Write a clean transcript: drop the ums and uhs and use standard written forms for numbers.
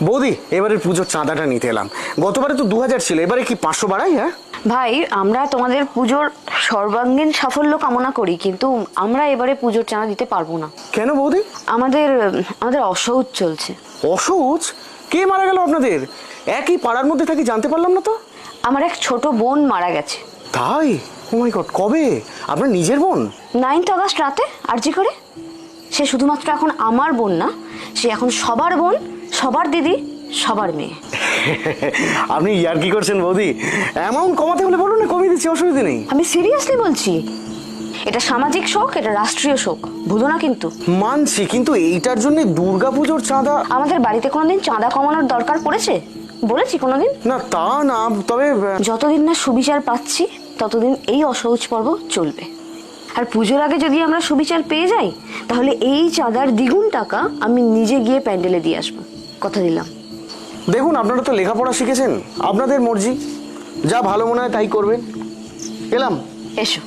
বৌদি, এবারের পুজোর চাঁদাটা নিতে এলাম। গতবারে তো 2000 ছিল, এবারে কি 500 বাড়াই? হ্যাঁ ভাই, আমরা তোমাদের পুজোর সর্বাঙ্গীন সাফল্য কামনা করি, কিন্তু আমরা এবারে পুজোর চাঁদা দিতে পারবো না। কেন বৌদি? আমাদের আমাদের অসহ্য চলছে। অসুচ? কে মারা গেল আপনাদের? একই পাড়ার মধ্যে থাকি, জানতে পারলাম না তো। আমার এক ছোট বোন মারা গেছে। তাই? ও মাই গড, কবে? আপনার নিজের বোন? 9th আগস্ট রাতে আরজি করে। সে শুধুমাত্র এখন আমার বোন না, সে এখন সবার বোন, সবার দিদি, সবার মেয়ে। আপনি ইয়ার কি করছেন বৌদি? অ্যামাউন্ট কমাতে হলে বলুন না, কমিয়ে দিচ্ছি, অসুবিধা নেই। আমি সিরিয়াসলি বলছি, এটা সামাজিক শোক, এটা রাষ্ট্রীয় শোক, ভুলো না কিন্তু। মানছি, কিন্তু এইটার জন্য দুর্গাপুজোর চাঁদা? আমাদের বাড়িতে কোনোদিন চাঁদা কমানোর দরকার পড়েছে বলেছি কোনোদিন? না তা না, তবে যতদিন না সুবিচার পাচ্ছি ততদিন এই অসহজ পর্ব চলবে। আর পুজোর আগে যদি আমরা সুবিচার পেয়ে যাই, তাহলে এই চাঁদার দ্বিগুণ টাকা আমি নিজে গিয়ে প্যান্ডেলে দিয়ে আসবো, কথা দিলাম। দেখুন, আপনারা তো লেখাপড়া শিখেছেন, আপনাদের মর্জি, যা ভালো মনে হয় তাই করবেন। এলাম। এসো।